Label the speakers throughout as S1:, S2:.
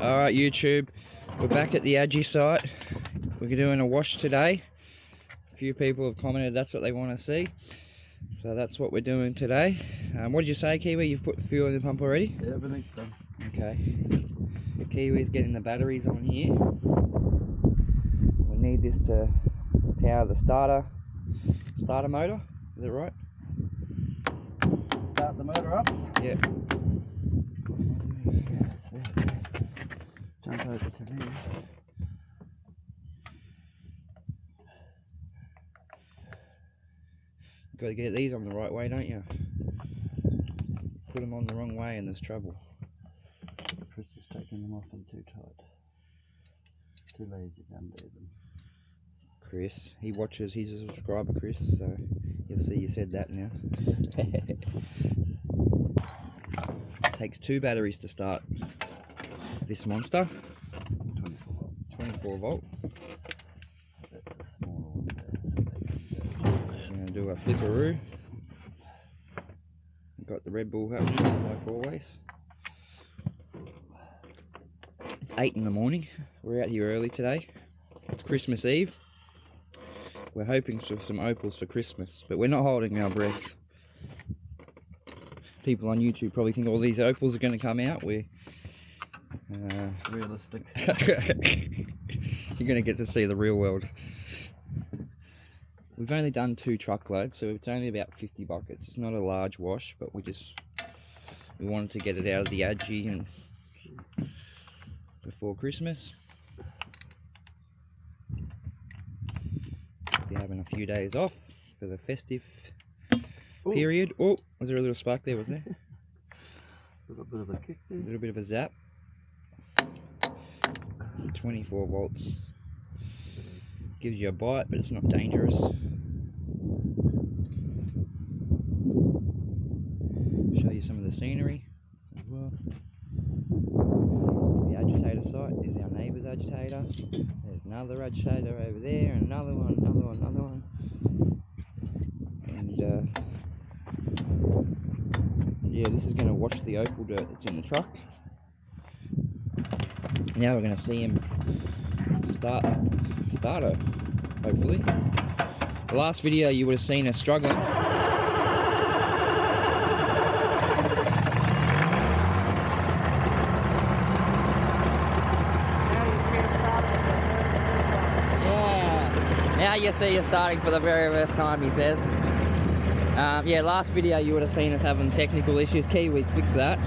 S1: Alright YouTube, we're back at the Agi site. We're doing a wash today. A few people have commented that's what they want to see. So that's what we're doing today. What did you say, Kiwi? You've put the fuel in the pump already?
S2: Yeah, everything's done.
S1: Okay. Kiwi's getting the batteries on here. We need this to power the starter motor. Is it right?
S2: Start the motor up.
S1: Yeah.
S2: It's there. Jump over to there.
S1: Got to get these on the right way, don't you? Put them on the wrong way and there's trouble.
S2: Chris is taking them off and too tight. Too lazy to undo them.
S1: Chris, he watches, he's a subscriber, Chris, so you'll see you said that now. Takes 2 batteries to start this monster.
S2: 24 volt.
S1: 24 volt.
S2: That's a smaller one there, so they can go.
S1: I'm going to do a flickaroo. Got the Red Bull happening, like always. It's 8 in the morning. We're out here early today. It's Christmas Eve. We're hoping for some opals for Christmas, but we're not holding our breath. People on YouTube probably think all these opals are going to come out. We're
S2: Realistic.
S1: You're going to get to see the real world. We've only done 2 truckloads, so it's only about 50 buckets. It's not a large wash, but we wanted to get it out of the Agi and before Christmas. Be having a few days off for the festive period. Oh, was there a little spark there, was there?
S2: A little bit of a kick there.
S1: A little bit of a zap. 24 volts. Gives you a bite, but it's not dangerous. Show you some of the scenery as well. The agitator site is our neighbour's agitator. There's another agitator over there, and another one, another one, another one. And yeah, this is going to wash the opal dirt that's in the truck. Now we're going to see him start it, hopefully. The last video you would have seen us struggling. Now you see us starting for the very first time, he says. Yeah, last video you would have seen us having technical issues. Kiwi's fixed that.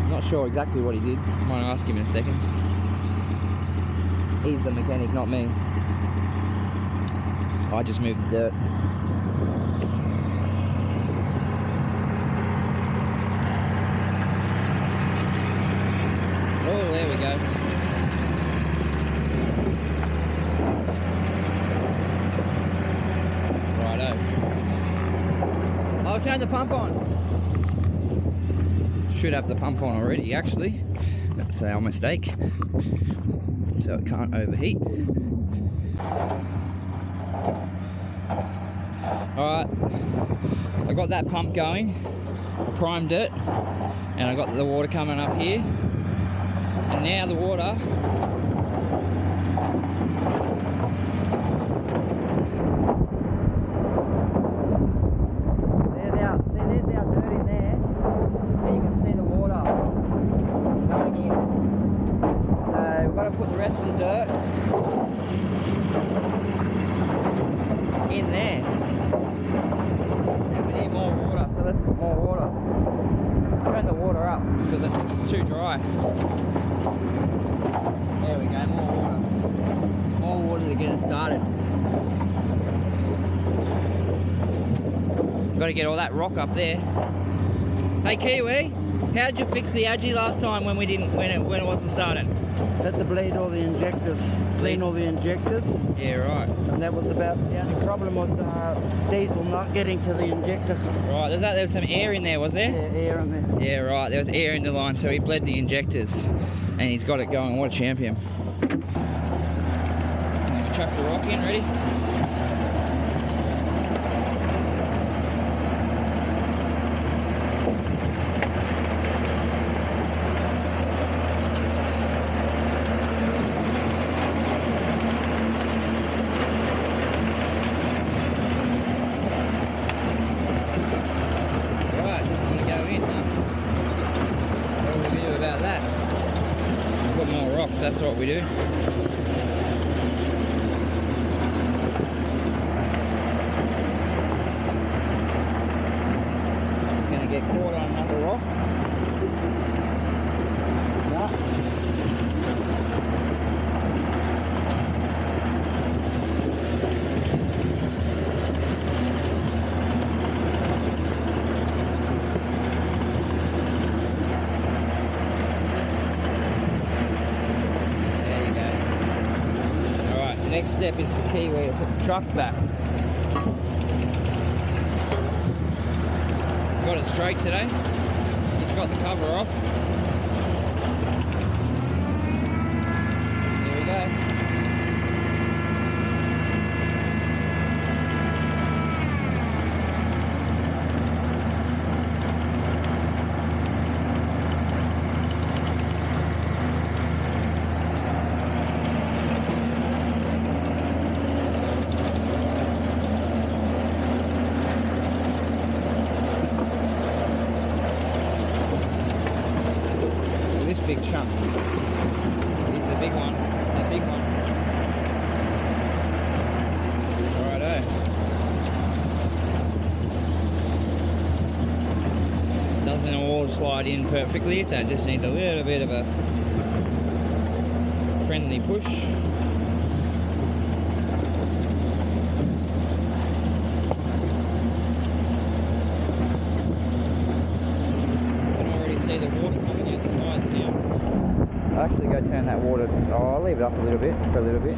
S1: Not sure exactly what he did. Might ask him in a second. He's the mechanic, not me. I just moved the dirt. Oh, there we go. Righto. I'll turn the pump on. Should have the pump on already, actually. That's our mistake. So it can't overheat. Alright, I got that pump going. I primed it, and I got the water coming up here. And now the water there's our dirt in there. And you can see the water going in. So we've got to put the rest of the dirt in there. And we need more water, so let's put more water. Turn the water up because it's too dry. There we go, more water. More water to get it started. Got to get all that rock up there. Hey Kiwi, how'd you fix the Agi last time when it wasn't starting?
S2: Had to bleed all the injectors, clean all the injectors.
S1: Yeah, right.
S2: And that was about, the only problem was diesel not getting to the injectors.
S1: Right, there was some air in there, was there?
S2: Yeah, air in there.
S1: Yeah, right, there was air in the line, so he bled the injectors. And he's got it going, what a champion. And we chuck the rock in, ready? rocks, that's what we do. Gonna get caught on another rock. No. Next step is for Kiwi to put the truck back. He's got it straight today. He's got the cover off. Here we go. Big chunk. It's the big one. The big one. Righto. Doesn't all slide in perfectly, so it just needs a little bit of a friendly push. I'll actually go turn that water. Oh, I'll leave it up a little bit for a little bit.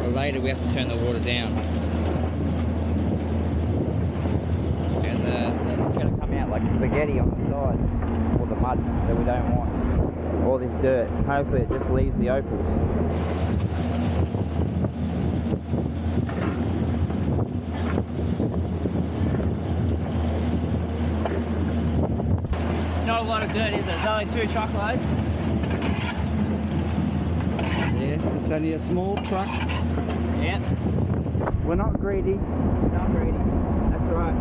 S1: But later we have to turn the water down. And it's going to come out like spaghetti on the sides. All the mud that we don't want. All this dirt. Hopefully it just leaves the opals. Not a lot of dirt, is it? There's only 2 truckloads.
S2: Yes, it's only a small truck.
S1: Yeah.
S2: We're not greedy.
S1: Not greedy. That's right.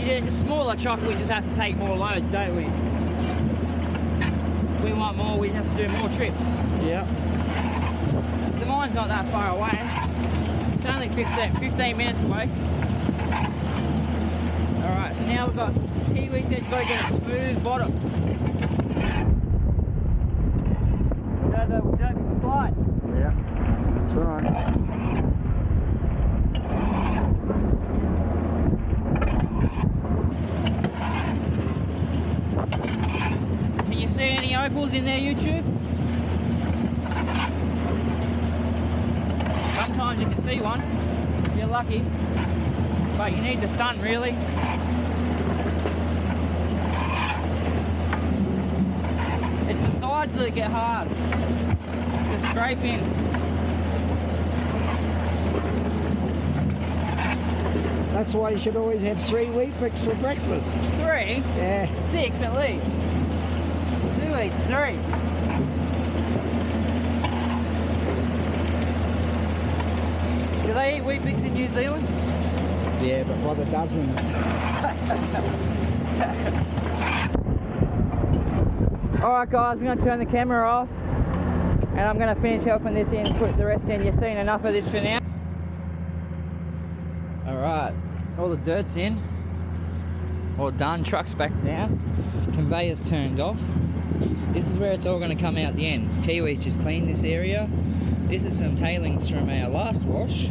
S1: Yeah, a smaller truck, we just have to take more loads, don't we? If we want more, we have to do more trips.
S2: Yeah.
S1: The mine's not that far away. It's only 15 minutes away. Alright, so now we've got, Kiwi said you've got to get a smooth bottom. So the dirt can slide.
S2: Yeah, that's right.
S1: Can you see any opals in there, YouTube? Sometimes you can see one, if you're lucky, but you need the sun really. It's the sides that get hard to scrape in.
S2: That's why you should always have 3 wheat bix for breakfast.
S1: 3?
S2: Yeah.
S1: 6 at least. Who eats 3? Do they eat wheat bix in New Zealand?
S2: Yeah, but by the dozens.
S1: Alright guys, we're going to turn the camera off and I'm going to finish helping this in, put the rest in. You've seen enough of this for now. Alright, all the dirt's in. All done, truck's back down. Conveyor's turned off. This is where it's all going to come out the end. Kiwi's just cleaned this area. This is some tailings from our last wash.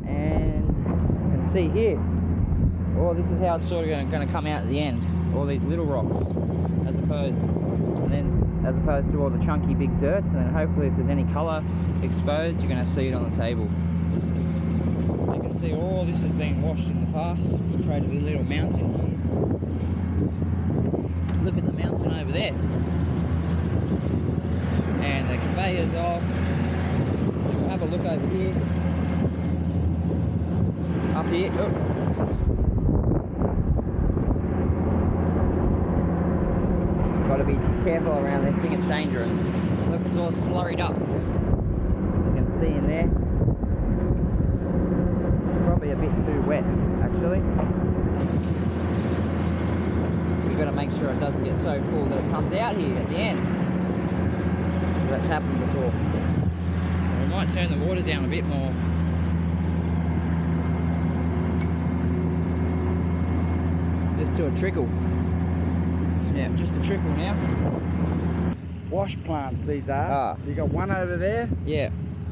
S1: And you can see here, well, this is how it's sort of going to come out at the end. All these little rocks, as opposed to all the chunky big dirts. And then hopefully if there's any colour exposed, you're going to see it on the table. So you can see all this has been washed in the past. It's created a little mountain here. Look at the mountain over there. And the conveyor's off. We'll have a look over here. Up here. Oh. Got to be careful around this thing, it's dangerous. Look, It's all slurried up. You can see in there. Probably a bit too wet, actually. We've got to make sure it doesn't get so full that it comes out here at the end. That's happened before. So we might turn the water down a bit more. Just to a trickle. Yeah, just a trickle now.
S2: Wash plants these are.
S1: Ah.
S2: You got one over there.
S1: Yeah.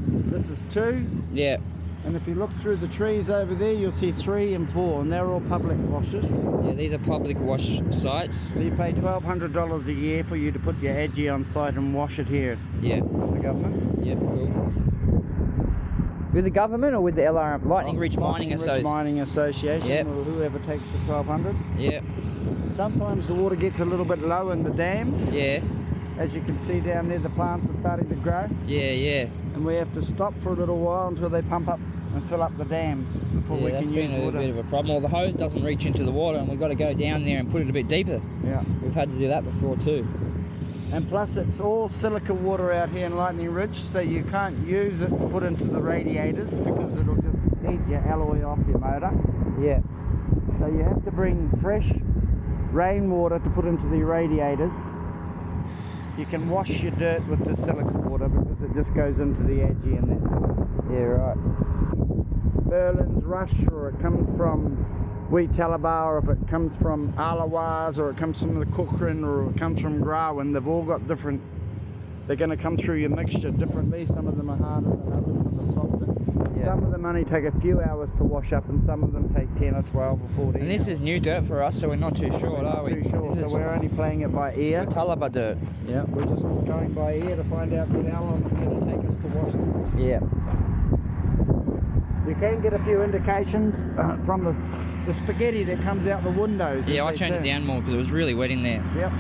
S2: This is 2.
S1: Yeah.
S2: And if you look through the trees over there, you'll see 3 and 4, and they're all public washes.
S1: Yeah, these are public wash sites.
S2: So you pay $1,200 a year for you to put your Aggie on site and wash it here.
S1: Yeah.
S2: With the government.
S1: Yep, cool. With the government or with the LRM? Lightning Ridge Mining Association?
S2: Mining Association,
S1: yep.
S2: Or whoever takes the $1,200.
S1: Yep.
S2: Sometimes the water gets a little bit low in the dams.
S1: Yeah.
S2: As you can see down there, the plants are starting to grow.
S1: Yeah, yeah.
S2: And we have to stop for a little while until they pump up and fill up the dams before we can use water.
S1: Yeah, that's been a bit of a problem. Well, the hose doesn't reach into the water and we've got to go down there and put it a bit deeper.
S2: Yeah.
S1: We've had to do that before too.
S2: And plus it's all silica water out here in Lightning Ridge, so you can't use it to put into the radiators because it'll just eat your alloy off your motor.
S1: Yeah.
S2: So you have to bring fresh rainwater to put into the radiators. You can wash your dirt with the silica water because it just goes into the Aggie and that's all.
S1: Yeah, right.
S2: Berlin's Rush, or it comes from Wheat Talabar, or if it comes from Alawaz, or it comes from the Cochrane, or it comes from Grawin, they've all got different, they're going to come through your mixture differently. Some of them are harder than others, some are softer. Yeah. Some of them only take a few hours to wash up and some of them take 10 or 12 or 14
S1: And this is new dirt for us, so we're not too sure, are we?
S2: Too sure, so we're only playing it by ear.
S1: Talaba dirt.
S2: Yeah, we're just going by ear to find out how long it's going to take us to wash this.
S1: Yeah.
S2: You can get a few indications from the spaghetti that comes out the windows.
S1: Yeah, I turned it down more because it was really wet in there.
S2: Yep.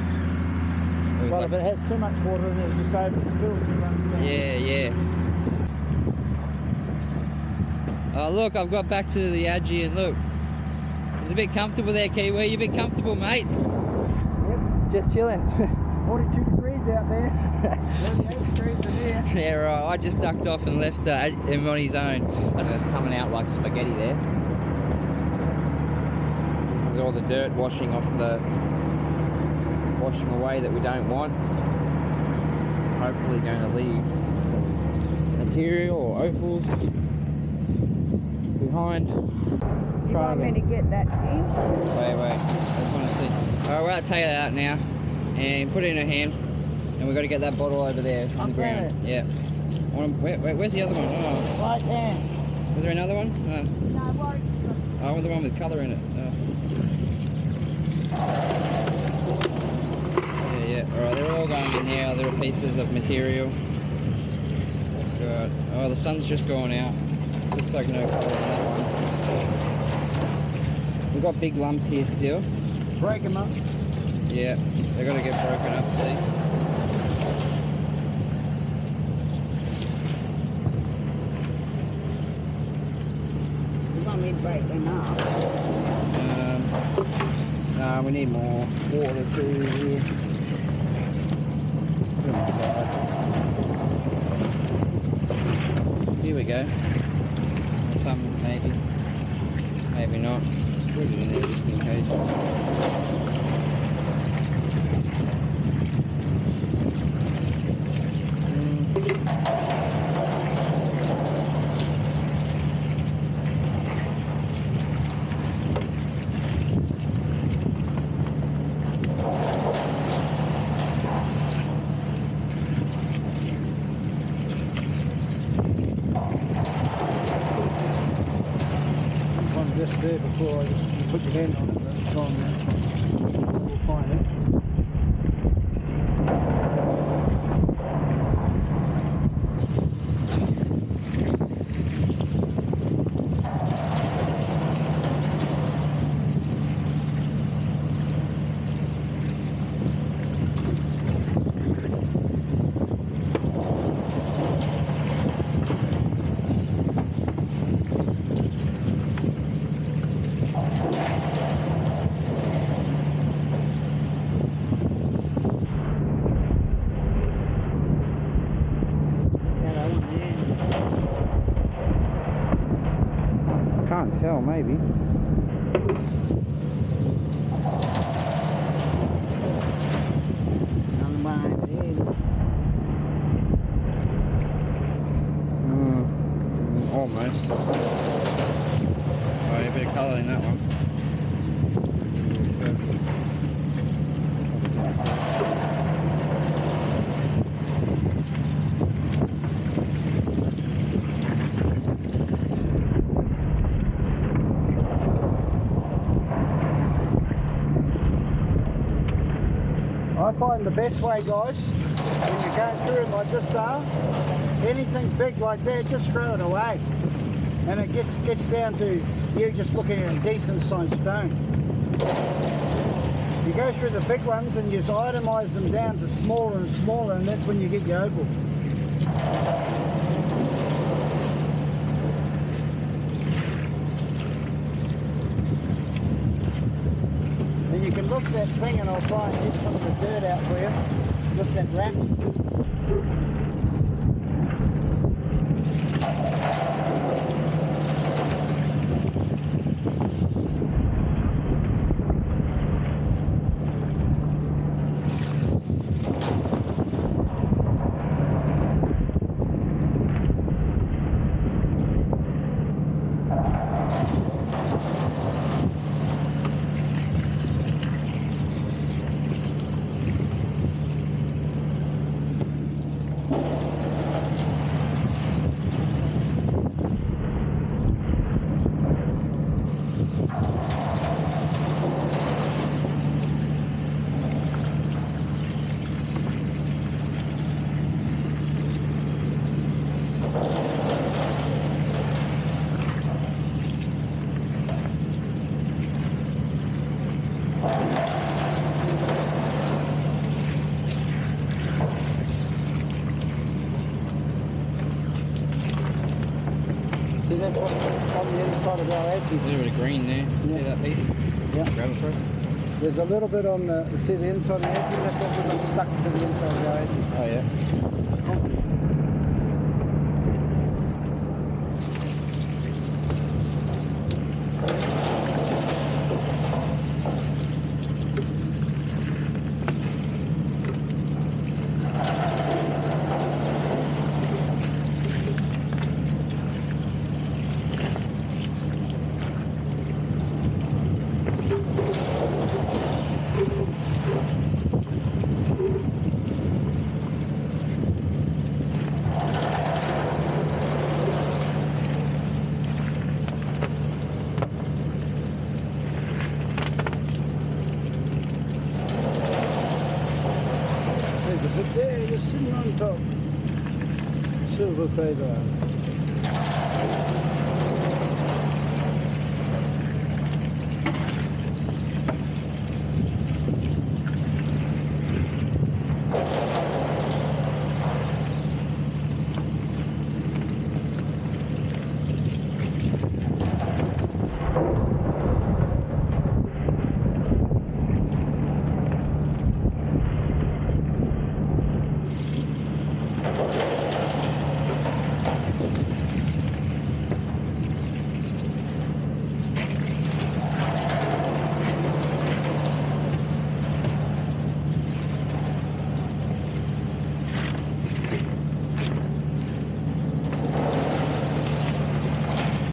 S2: Well, if it has too much water in it, it'll just overspills and runs down.
S1: Yeah, yeah. Oh, look, I've got back to the Aggie and look. It's a bit comfortable there, Kiwi. You a bit comfortable, mate?
S2: Yes.
S1: Just chilling.
S2: 42 degrees out there. 38 degrees in here.
S1: Yeah, right. I just ducked off and left him on his own. And it's coming out like spaghetti there. This is all the dirt washing away that we don't want. Hopefully going to leave material or opals behind.
S3: You want me to get that in?
S1: Wait. I just want to see. Alright, we're going to take it out now and put it in her hand. And we've got to get that bottle over there on the ground. Yeah. Where's the other one? Oh.
S3: Right there.
S1: Is there another one? Oh.
S3: No, worry.
S1: I want the one with colour in it. Oh. Yeah. Alright, they're all going in there. There are pieces of material. Good. Oh, the sun's just gone out. Looks like no colour on that one. We've got big lumps here still.
S2: Break them up.
S1: Yeah, they've got to get broken up, see?
S3: You want me to break them up?
S1: No, we need more water too here. Put them aside. Here we go. Some maybe. Maybe not. Put it in there just in case.
S2: One just there before you put your hand on it, but it's gone now. We'll find it.
S1: tell, maybe. Almost. Oh, a bit of colour in that one.
S2: I find the best way, guys, when you're going through it like this bar, anything big like that, just throw it away. And it gets down to you just looking at a decent sized stone. You go through the big ones and you just itemise them down to smaller and smaller, and that's when you get your opal. And you can look that thing, and I'll try and get some of the dirt out for you. Look that wrap. See, that's what's on the inside of our edge.
S1: There's a bit of green there.
S2: Yeah.
S1: See that piece?
S2: Yeah.
S1: Grab it for us.
S2: There's a little bit on the, see the inside of the edge, and that's what we've got stuck to the inside of our edge.
S1: Oh yeah.
S2: Concrete. There's a bit there, just sitting on top. Silver feather.